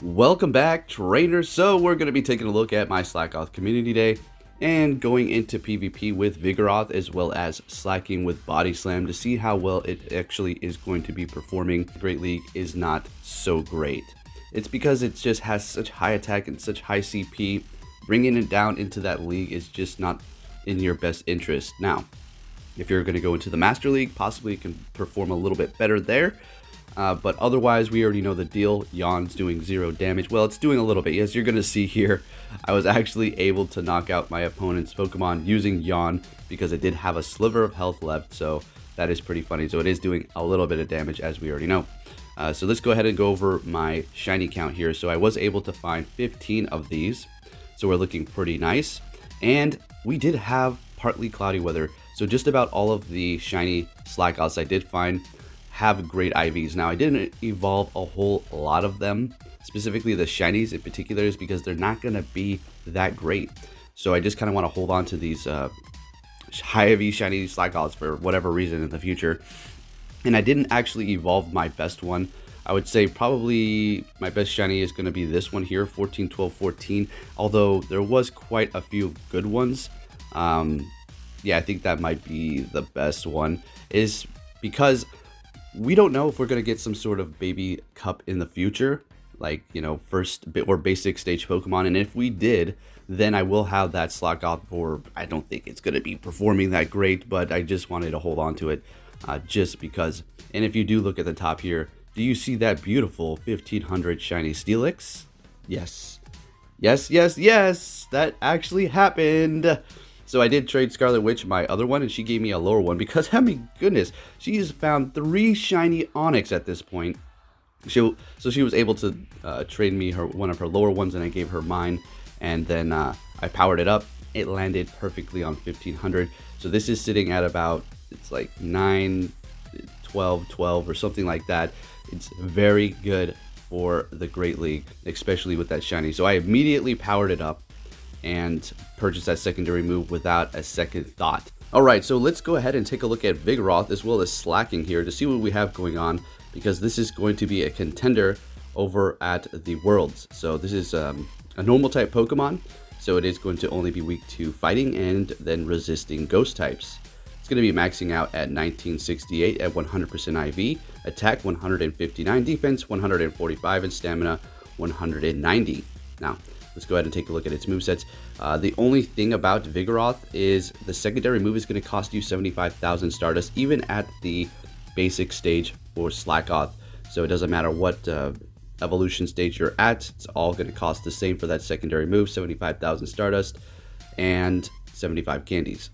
Welcome back, trainers. So we're going to be taking a look at my Slakoth Community Day and going into PvP with Vigoroth as well as slacking with Body Slam to see how well it actually is going to be performing. Great League is not so great. It's because it just has such high attack and such high CP. Bringing it down into that league is just not in your best interest. Now, if you're going to go into the Master League, possibly it can perform a little bit better there. But otherwise, we already know the deal. Yawn's doing 0 damage. Well, it's doing a little bit. As you're going to see here, I was actually able to knock out my opponent's Pokemon using Yawn because it did have a sliver of health left. So that is pretty funny. So it is doing a little bit of damage, as we already know. So let's go ahead and go over my shiny count here. So I was able to find 15 of these. So we're looking pretty nice. And we did have partly cloudy weather. So just about all of the shiny Slakoths I did find have great IVs. Now, I didn't evolve a whole lot of them, specifically the shinies in particular, is because they're not going to be that great. So I just kind of want to hold on to these high IV shiny Slakoths for whatever reason in the future. And I didn't actually evolve my best one. I would say probably my best shiny is going to be this one here, 14, 12, 14. Although there was quite a few good ones. Yeah, I think that might be the best one, is because we don't know if we're going to get some sort of baby cup in the future, like, you know, first or basic stage Pokemon. And if we did, then I will have that Slakoth, or I don't think it's going to be performing that great, but I just wanted to hold on to it just because. And if you do look at the top here, do you see that beautiful 1500 shiny Steelix? Yes. Yes, yes, yes! That actually happened! So I did trade Scarlet Witch, my other one, and she gave me a lower one because, I mean, goodness, she has found 3 shiny Onyx at this point. So she was able to trade me one of her lower ones, and I gave her mine. And then I powered it up. It landed perfectly on 1500. So this is sitting at about, it's like 9, 12, 12 or something like that. It's very good for the Great League, especially with that shiny. So I immediately powered it up and purchase that secondary move without a second thought. Alright, so let's go ahead and take a look at Vigoroth as well as Slaking here to see what we have going on, because this is going to be a contender over at the Worlds. So this is a normal type Pokemon, so it is going to only be weak to fighting and then resisting ghost types. It's going to be maxing out at 1968 at 100% IV, attack 159, defense 145, and stamina 190. Now, let's go ahead and take a look at its movesets. The only thing about Vigoroth is the secondary move is going to cost you 75,000 Stardust, even at the basic stage for Slakoth. So it doesn't matter what evolution stage you're at, it's all going to cost the same for that secondary move, 75,000 Stardust and 75 candies.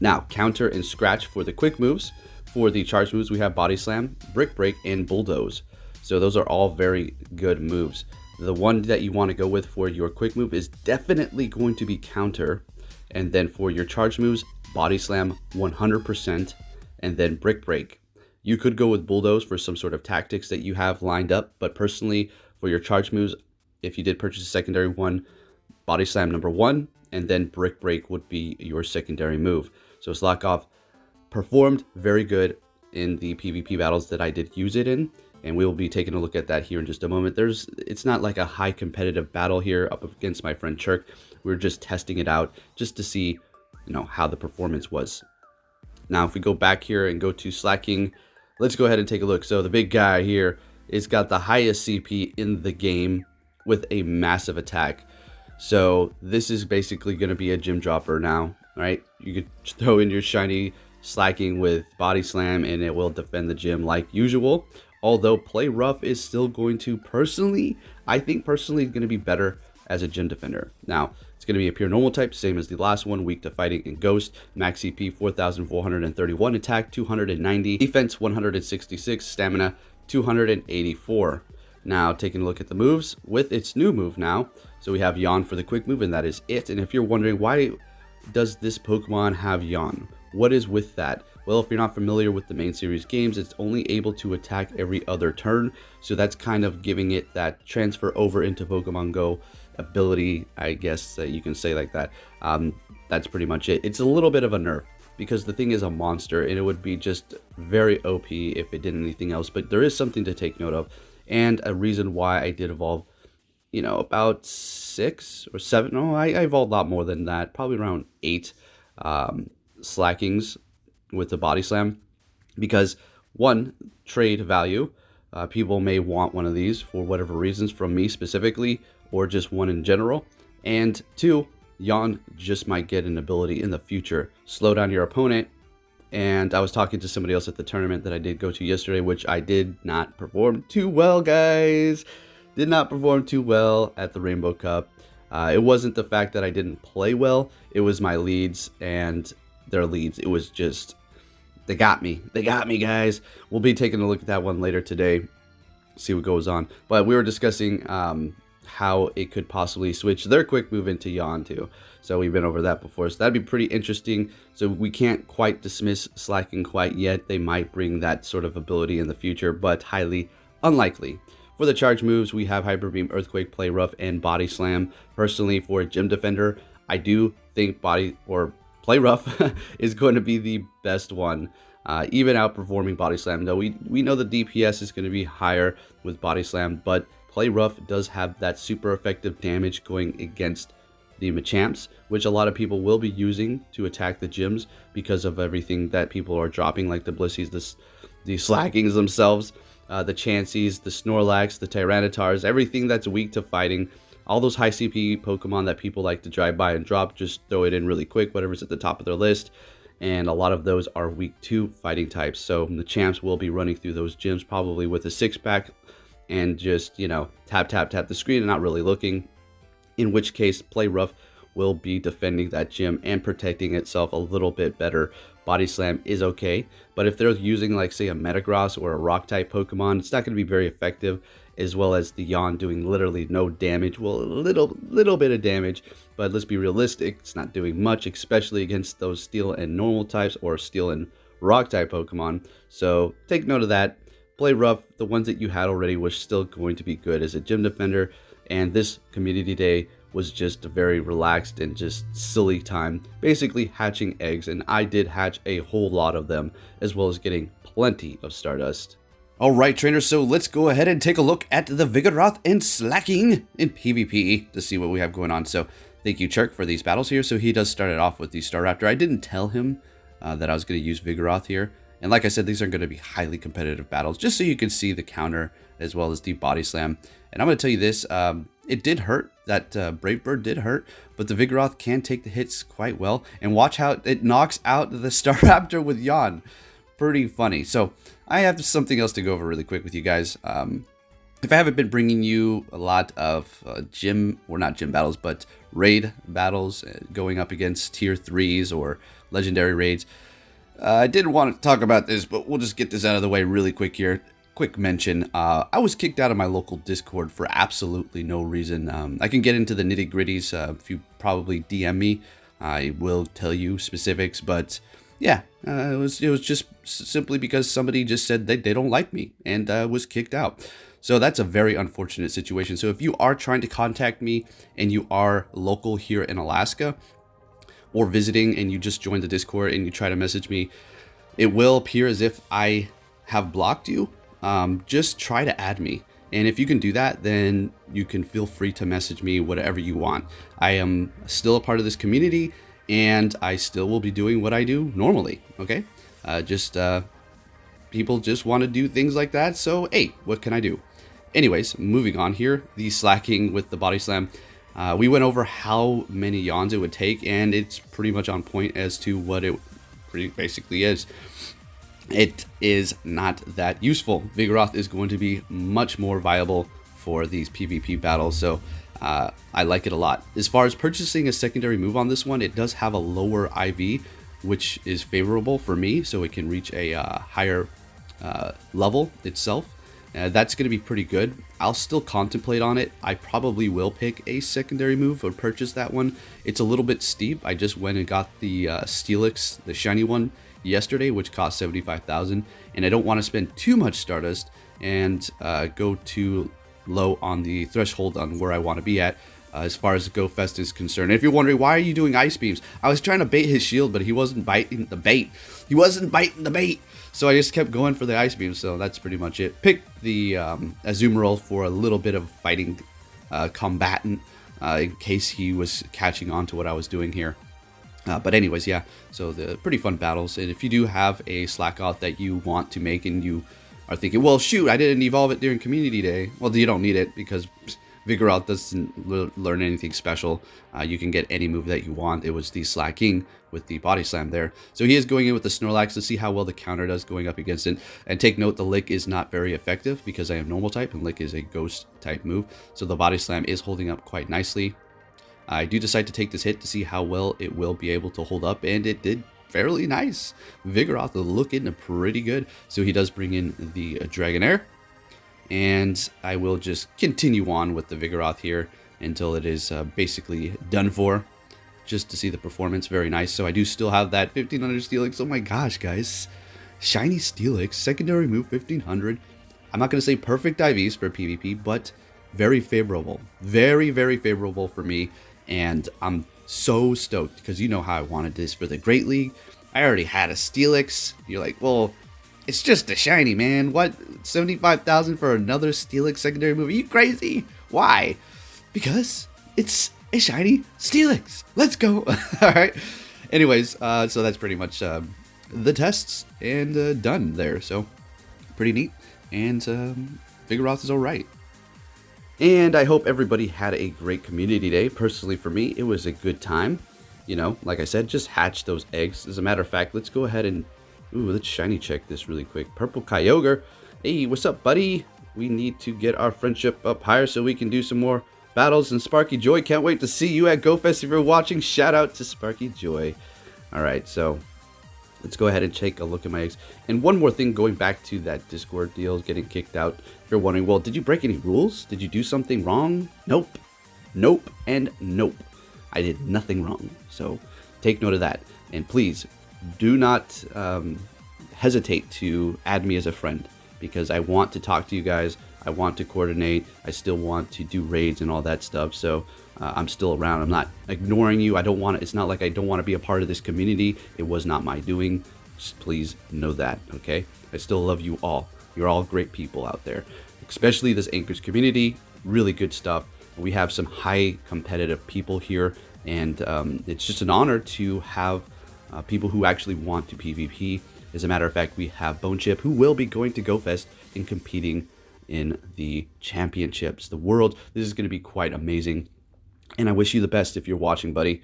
Now, counter and scratch for the quick moves. For the charge moves, we have Body Slam, Brick Break, and Bulldoze. So those are all very good moves. The one that you want to go with for your quick move is definitely going to be counter. And then for your charge moves, Body Slam 100%, and then Brick Break. You could go with Bulldoze for some sort of tactics that you have lined up, but personally, for your charge moves, if you did purchase a secondary one, Body Slam number 1, and then Brick Break would be your secondary move. So Slakoth performed very good in the PvP battles that I did use it in, and we will be taking a look at that here in just a moment. It's not like a high competitive battle here up against my friend Chirk. We're just testing it out just to see, you know, how the performance was. Now, if we go back here and go to Slaking, let's go ahead and take a look. So the big guy here is got the highest CP in the game with a massive attack. So this is basically going to be a gym dropper now, right? You could throw in your shiny Slaking with Body Slam and it will defend the gym like usual. Although Play Rough is still going to I think personally going to be better as a gym defender. Now, it's going to be a pure normal type, same as the last one, weak to fighting and ghost. Max CP 4,431, attack 290, defense 166, stamina 284. Now, taking a look at the moves with its new move now. So we have Yawn for the quick move, and that is it. And if you're wondering, why does this Pokemon have Yawn? What is with that? Well, if you're not familiar with the main series games, it's only able to attack every other turn. So that's kind of giving it that transfer over into Pokemon Go ability, I guess that you can say like that. That's pretty much it. It's a little bit of a nerf because the thing is a monster and it would be just very OP if it did anything else. But there is something to take note of, and a reason why I did evolve you know, about 6 or 7. No, I evolved a lot more than that, probably around 8 Slakings with the Body Slam, because one, trade value. People may want one of these for whatever reasons from me specifically, or just one in general. And two, Yawn just might get an ability in the future, slow down your opponent. And I was talking to somebody else at the tournament that I did go to yesterday, which I did not perform too well, guys. Did not perform too well at the Rainbow Cup. It wasn't the fact that I didn't play well. It was my leads and their leads. It was just, they got me. They got me, guys. We'll be taking a look at that one later today. See what goes on. But we were discussing how it could possibly switch their quick move into Yawn too. So we've been over that before. So that'd be pretty interesting. So we can't quite dismiss Slaking quite yet. They might bring that sort of ability in the future, but highly unlikely. For the charge moves, we have Hyper Beam, Earthquake, Play Rough, and Body Slam. Personally, for a Gym Defender, I do think Play Rough is going to be the best one. Even outperforming Body Slam, though we know the DPS is going to be higher with Body Slam, but Play Rough does have that super effective damage going against the Machamps, which a lot of people will be using to attack the gyms because of everything that people are dropping, like the Blissies, the Slakings themselves, the Chanseys, the Snorlax, the Tyrannitars, everything that's weak to fighting. All those high CP Pokemon that people like to drive by and drop, just throw it in really quick, whatever's at the top of their list. And a lot of those are weak to fighting types. So the champs will be running through those gyms probably with a 6-pack and just, you know, tap the screen and not really looking. In which case, Play Rough will be defending that gym and protecting itself a little bit better. Body Slam is okay, but if they're using, like, say, a Metagross or a Rock-type Pokemon, it's not going to be very effective, as well as the Yawn doing literally no damage. Well, a little bit of damage, but let's be realistic, it's not doing much, especially against those Steel and Normal types or Steel and Rock-type Pokemon. So take note of that. Play Rough, the ones that you had already, was still going to be good as a Gym Defender, and this community day was just a very relaxed and just silly time, basically hatching eggs, and I did hatch a whole lot of them, as well as getting plenty of Stardust. Alright, trainers, so let's go ahead and take a look at the Vigoroth and Slaking in PvP to see what we have going on. So thank you, Churk, for these battles here. So he does start it off with the Staraptor. I didn't tell him that I was going to use Vigoroth here. And like I said, these are going to be highly competitive battles, just so you can see the counter as well as the Body Slam. And I'm going to tell you this, it did hurt. That Brave Bird did hurt, but the Vigoroth can take the hits quite well. And watch how it knocks out the Staraptor with Yawn. Pretty funny. So I have something else to go over really quick with you guys. If I haven't been bringing you a lot of not gym battles, but raid battles going up against tier 3s or legendary raids, I didn't want to talk about this, but we'll just get this out of the way really quick here. Quick mention, I was kicked out of my local Discord for absolutely no reason. I can get into the nitty gritties if you probably DM me. I will tell you specifics, but yeah, it was just simply because somebody just said they don't like me and was kicked out. So that's a very unfortunate situation. So if you are trying to contact me and you are local here in Alaska or visiting and you just joined the Discord and you try to message me, it will appear as if I have blocked you. Just try to add me. And if you can do that, then you can feel free to message me whatever you want. I am still a part of this community and I still will be doing what I do normally. Okay. People just want to do things like that. So, hey, what can I do? Anyways, moving on here, the Slaking with the Body Slam. We went over how many yawns it would take, and it's pretty much on point as to what it pretty basically is. It is not that useful. Vigoroth is going to be much more viable for these PvP battles, so I like it a lot. As far as purchasing a secondary move on this one, it does have a lower IV, which is favorable for me, so it can reach a higher level itself. That's going to be pretty good. I'll still contemplate on it. I probably will pick a secondary move or purchase that one. It's a little bit steep. I just went and got the Steelix, the shiny one, yesterday, which cost 75,000, and I don't want to spend too much Stardust and go too low on the threshold on where I want to be at as far as Go Fest is concerned. And if you're wondering, why are you doing Ice Beams? I was trying to bait his shield, but he wasn't biting the bait. He wasn't biting the bait. So I just kept going for the Ice Beam, so that's pretty much it. Picked the Azumarill for a little bit of fighting combatant in case he was catching on to what I was doing here. But anyways, yeah, so the pretty fun battles. And if you do have a Slakoth that you want to make and you are thinking, well, shoot, I didn't evolve it during Community Day. Well, you don't need it because Vigoroth doesn't learn anything special. You can get any move that you want. It was the Slaking with the Body Slam there. So he is going in with the Snorlax to see how well the counter does going up against it. And take note, the Lick is not very effective because I am normal type and Lick is a ghost type move. So the Body Slam is holding up quite nicely. I do decide to take this hit to see how well it will be able to hold up, and it did fairly nice. Vigoroth looking pretty good. So he does bring in the Dragonair, and I will just continue on with the Vigoroth here until it is basically done for, just to see the performance. Very nice. So I do still have that 1500 Steelix. Oh my gosh, guys. Shiny Steelix, secondary move 1500. I'm not going to say perfect IVs for PvP, but very favorable. Very, very favorable for me. And I'm so stoked because you know how I wanted this for the Great League. I already had a Steelix. You're like, well, it's just a shiny, man. What? 75,000 for another Steelix secondary move? Are you crazy? Why? Because it's a shiny Steelix. Let's go. All right. Anyways, so that's pretty much the tests and done there. So pretty neat. And Vigoroth is all right. And I hope everybody had a great community day. Personally, for me, it was a good time. You know, like I said, just hatch those eggs. As a matter of fact, let's go ahead and... Ooh, let's shiny check this really quick. Purple Kyogre. Hey, what's up, buddy? We need to get our friendship up higher so we can do some more battles. And Sparky Joy, can't wait to see you at GoFest if you're watching. Shout out to Sparky Joy. All right, so... let's go ahead and take a look at my eggs. And one more thing, going back to that Discord deal, getting kicked out. If you're wondering, well, did you break any rules? Did you do something wrong? Nope. Nope and nope. I did nothing wrong. So take note of that. And please do not hesitate to add me as a friend, because I want to talk to you guys. I want to coordinate. I still want to do raids and all that stuff. So I'm still around. I'm not ignoring you. I don't want to, it's not like I don't want to be a part of this community. It was not my doing. Just please know that, okay? I still love you all. You're all great people out there, especially this Anchors community. Really good stuff. We have some high competitive people here, and it's just an honor to have people who actually want to PvP. As a matter of fact, we have Bone Chip, who will be going to GoFest and competing in the championships, the world. This is going to be quite amazing. And I wish you the best if you're watching, buddy.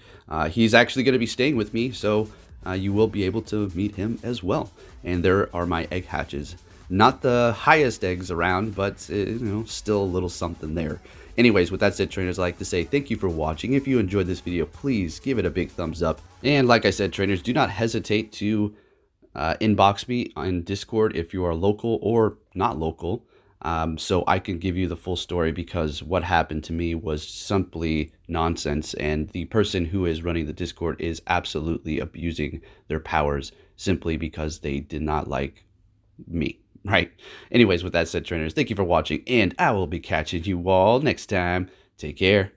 He's actually going to be staying with me, so you will be able to meet him as well. And there are my egg hatches. Not the highest eggs around, but you know, still a little something there. Anyways, with that said, trainers, I'd like to say thank you for watching. If you enjoyed this video, please give it a big thumbs up. And like I said, trainers, do not hesitate to inbox me on Discord if you are local or not local. So I can give you the full story, because what happened to me was simply nonsense, and the person who is running the Discord is absolutely abusing their powers simply because they did not like me, right? Anyways, with that said, trainers, thank you for watching, and I will be catching you all next time. Take care.